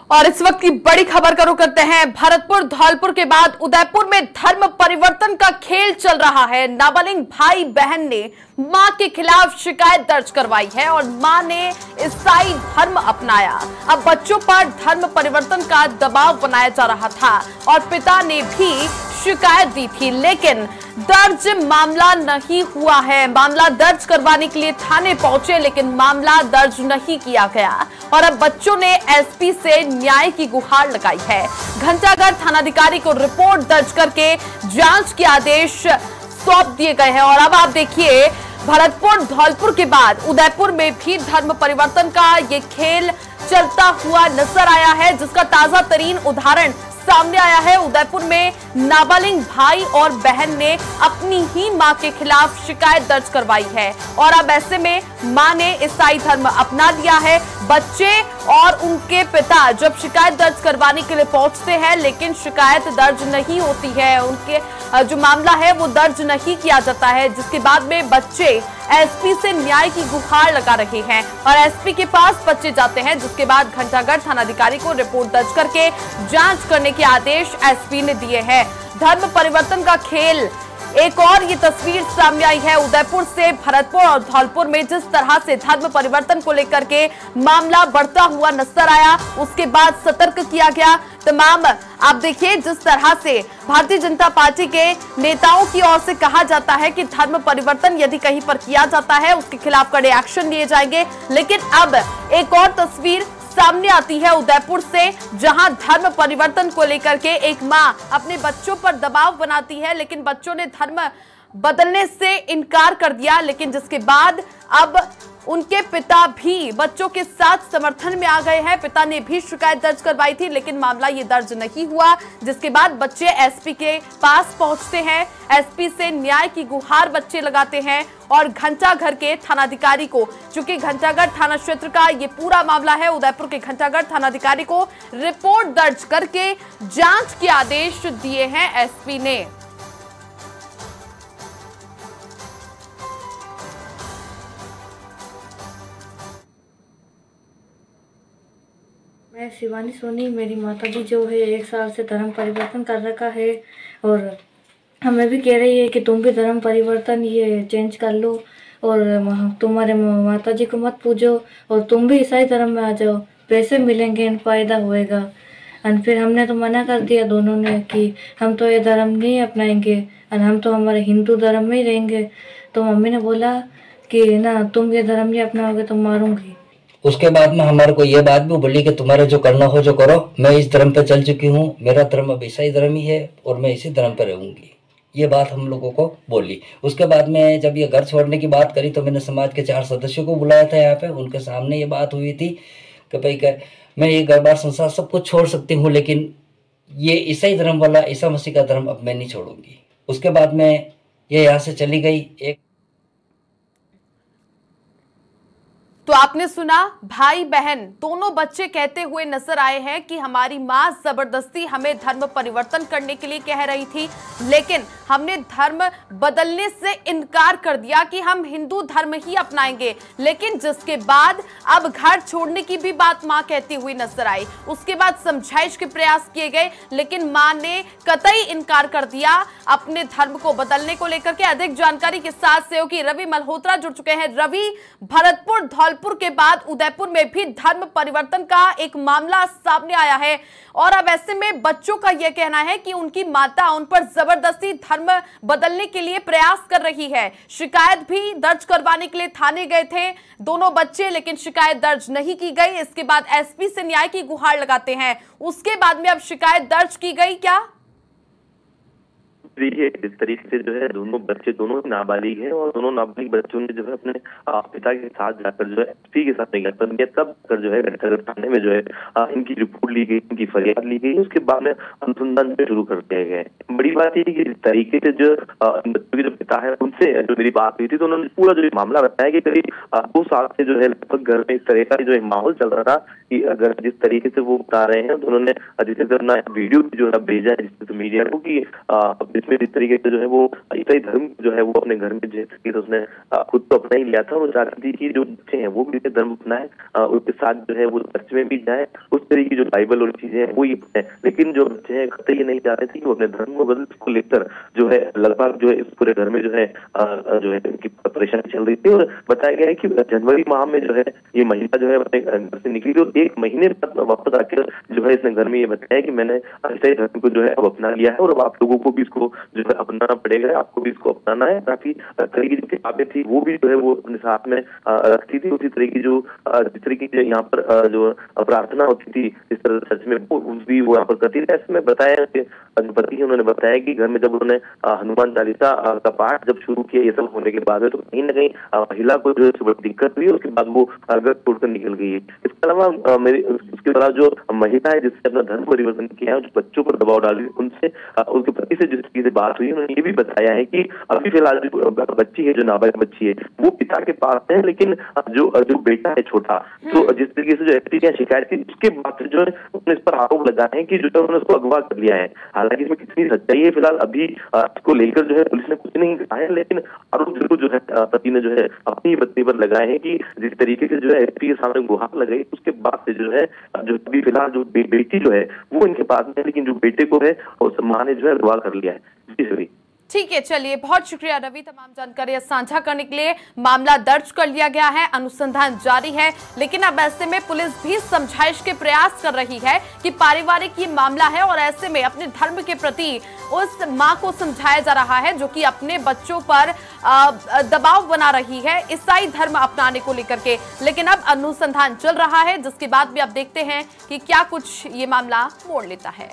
और इस वक्त की बड़ी खबर का रुख करते हैं। भरतपुर धौलपुर के बाद उदयपुर में धर्म परिवर्तन का खेल चल रहा है। नाबालिग भाई बहन ने मां के खिलाफ शिकायत दर्ज करवाई है और मां ने ईसाई धर्म अपनाया। अब बच्चों पर धर्म परिवर्तन का दबाव बनाया जा रहा था और पिता ने भी शिकायत दी थी, लेकिन दर्ज मामला नहीं हुआ है। मामला दर्ज करवाने के लिए थाने पहुंचे, लेकिन मामला दर्ज नहीं किया गया और अब बच्चों ने एसपी से न्याय की गुहार लगाई है। घंटाघर थानाधिकारी को रिपोर्ट दर्ज करके जांच के आदेश सौंप दिए गए हैं। और अब आप देखिए, भरतपुर धौलपुर के बाद उदयपुर में भी धर्म परिवर्तन का ये खेल चलता हुआ नजर आया है, जिसका ताजा तरीन उदाहरण सामने आया है। उदयपुर में नाबालिग भाई और बहन ने अपनी ही मां के खिलाफ शिकायत दर्ज करवाई है और अब ऐसे में मां ने ईसाई धर्म अपना लिया है। बच्चे और उनके पिता जब शिकायत दर्ज करवाने के लिए पहुंचते हैं, लेकिन शिकायत दर्ज नहीं होती है, उनके जो मामला है वो दर्ज नहीं किया जाता है, जिसके बाद में बच्चे एसपी से न्याय की गुहार लगा रहे हैं और एसपी के पास बच्चे जाते हैं, जिसके बाद घंटाघर थानाधिकारी को रिपोर्ट दर्ज करके जांच करने के आदेश एसपी ने दिए हैं। धर्म परिवर्तन का खेल, एक और ये तस्वीर सामने आई है उदयपुर से। भरतपुर और धौलपुर में जिस तरह से धर्म परिवर्तन को लेकर के मामला बढ़ता हुआ नजर आया, उसके बाद सतर्क किया गया। तमाम आप देखिए, जिस तरह से भारतीय जनता पार्टी के नेताओं की ओर से कहा जाता है कि धर्म परिवर्तन यदि कहीं पर किया जाता है उसके खिलाफ कड़े एक्शन लिए जाएंगे, लेकिन अब एक और तस्वीर सामने आती है उदयपुर से, जहां धर्म परिवर्तन को लेकर के एक मां अपने बच्चों पर दबाव बनाती है, लेकिन बच्चों ने धर्म बदलने से इनकार कर दिया, लेकिन जिसके बाद अब उनके पिता भी बच्चों के साथ समर्थन में आ गए हैं। पिता ने भी शिकायत दर्ज करवाई थी, लेकिन मामला ये दर्ज नहीं हुआ, जिसके बाद बच्चे एसपी के पास पहुंचते हैं। एसपी से न्याय की गुहार बच्चे लगाते हैं और घंटाघर के थानाधिकारी को, चूंकि घंटाघर थाना क्षेत्र का ये पूरा मामला है, उदयपुर के घंटाघर थानाधिकारी को रिपोर्ट दर्ज करके जांच के आदेश दिए हैं एसपी ने। मैं शिवानी सोनी, मेरी माताजी जो है 1 साल से धर्म परिवर्तन कर रखा है और हमें भी कह रही है कि तुम भी धर्म परिवर्तन ये चेंज कर लो और तुम्हारे माताजी को मत पूजो और तुम भी ईसाई धर्म में आ जाओ, पैसे मिलेंगे, फ़ायदा होएगा। और फिर हमने तो मना कर दिया दोनों ने कि हम तो ये धर्म नहीं अपनाएंगे और हम तो हमारे हिंदू धर्म में ही रहेंगे। तो मम्मी ने बोला कि ना, तुम ये धर्म नहीं अपनाओगे तो मारूंगी। उसके बाद में हमारे को ये बात भी बोली कि तुम्हारे जो करना हो जो करो, मैं इस धर्म पे चल चुकी हूँ, मेरा धर्म अब ईसाई धर्म ही है और मैं इसी धर्म पे रहूंगी, ये बात हम लोगों को बोली। उसके बाद में जब ये घर छोड़ने की बात करी तो मैंने समाज के 4 सदस्यों को बुलाया था यहाँ पे, उनके सामने ये बात हुई थी कि भाई मैं ये घर बार संसार सब कुछ छोड़ सकती हूँ, लेकिन ये ईसाई धर्म वाला ईसा मसीह का धर्म अब मैं नहीं छोड़ूंगी। उसके बाद में ये यहाँ से चली गई। एक तो आपने सुना, भाई बहन दोनों बच्चे कहते हुए नजर आए हैं कि हमारी मां जबरदस्ती हमें धर्म परिवर्तन करने के लिए कह रही थी, लेकिन हमने धर्म बदलने से इनकार कर दिया कि हम हिंदू धर्म ही अपनाएंगे। लेकिन जिसके बाद अब घर छोड़ने की भी बात मां कहती हुई नजर आई। उसके बाद समझाइश के प्रयास किए गए, लेकिन मां ने कतई इनकार कर दिया अपने धर्म को बदलने को लेकर के। अधिक जानकारी के साथ सहयोगी रवि मल्होत्रा जुड़ चुके हैं। रवि, भरतपुर धौलपुर के बाद उदयपुर में भी धर्म परिवर्तन का एक मामला सामने आया है और अब ऐसे में बच्चों का यह कहना है कि उनकी माता उन पर जबरदस्ती धर्म बदलने के लिए प्रयास कर रही है। शिकायत भी दर्ज करवाने के लिए थाने गए थे दोनों बच्चे, लेकिन शिकायत दर्ज नहीं की गई। इसके बाद एसपी से न्याय की गुहार लगाते हैं। उसके बाद में अब शिकायत दर्ज की गई क्या? देखिए, इस तरीके से जो है दोनों बच्चे दोनों नाबालिग हैं और दोनों नाबालिग बच्चों ने जो है अपने पिता के साथ जाकर जो है एसपी के साथ ज्ञापन दिया, तब कर जो है घंटाघर थाने में जो है इनकी रिपोर्ट ली गई, इनकी फरियाद ली गई। उसके बाद में अनुसंधान शुरू कर दिया गया है। बड़ी बात यह कि इस तरीके से जो बच्चों के जो पिता है उनसे जो मेरी बात हुई थी तो उन्होंने पूरा जो मामला बताया कि करीब 2 साल से जो है लगभग घर में इस तरह का जो एक माहौल चल रहा था कि अगर जिस तरीके से वो बता रहे हैं तो उन्होंने जिसे अपना वीडियो जो है भेजा है मीडिया को कि में जिस तरीके से जो है वो ईसाई धर्म जो है वो अपने घर में जिस तरीके से उसने खुद तो अपना ही लिया था, और चाहती थी कि जो बच्चे हैं वो भी धर्म अपनाए, उसके साथ जो है वो चर्च में भी जाए, उस तरीके की जो बाइबल और चीजें हैं वो ही अपने। लेकिन जो बच्चे हैं कतई ये नहीं चाहते थे कि वो अपने धर्म को बदल, इसको लेकर जो है लगभग जो है इस पूरे घर में जो है इनकी परेशानी चल रही थी। और बताया गया है कि जनवरी माह में जो है ये महिला जो है अपने घर से निकली और 1 महीने बाद वापस आकर जो है इसने घर में ये बताया कि मैंने ईसाई धर्म को जो है अब अपना लिया है और अब आप लोगों को भी इसको जो है अपनाना पड़ेगा, आपको भी इसको अपनाना है। काफी तरह की जो किताबें थी वो भी जो है वो अपने साथ में रखती थी, उसी तरह की जिस तरीके की यहाँ पर जो प्रार्थना होती थी इस तरह चर्च में वो भी वो यहाँ पर करती थी। ऐसे में बताया कि जो पति है उन्होंने बताया कि घर में जब उन्होंने हनुमान चालीसा का पाठ जब शुरू किया ये सब होने के बाद तो कहीं ना कहीं महिला को जो है बड़ी दिक्कत हुई, उसके बाद वो घर छोड़कर निकल गई है। इसके अलावा उसके द्वारा जो महिला है जिसने अपना धर्म परिवर्तन किया है, जो बच्चों पर दबाव डाली, उनसे उनके पति से जिस तरीके से बात हुई उन्होंने ये भी बताया है कि अभी फिलहाल जो बच्ची है, जो नाबालिग बच्ची है वो पिता के पास है, लेकिन जो बेटा है छोटा, तो जिस तरीके से जो एसपी की शिकायत थी उसके बाद से जो है उन्होंने इस पर आरोप लगाए हैं कि जो है उन्होंने उसको अगवा कर लिया है। हालांकि इसमें कितनी सच्चाई है फिलहाल अभी इसको लेकर जो है पुलिस ने कुछ नहीं कहा है, लेकिन आरोप जरूर जो है पति ने जो है अपनी पत्नी पर लगाए हैं कि जिस तरीके से जो है एसपी के सामने गुहार लगाई उसके बाद से जो है जो अभी फिलहाल जो बेटी जो है वो इनके पास में है, लेकिन जो बेटे को है और मां ने जो है अगवा कर लिया है। जी सभी ठीक है, चलिए बहुत शुक्रिया रवि तमाम जानकारी साझा करने के लिए। मामला दर्ज कर लिया गया है, अनुसंधान जारी है, लेकिन अब ऐसे में पुलिस भी समझाइश के प्रयास कर रही है कि पारिवारिक ये मामला है और ऐसे में अपने धर्म के प्रति उस मां को समझाया जा रहा है जो कि अपने बच्चों पर दबाव बना रही है ईसाई धर्म अपनाने को लेकर के। लेकिन अब अनुसंधान चल रहा है जिसके बाद भी अब देखते हैं कि क्या कुछ ये मामला मोड़ लेता है।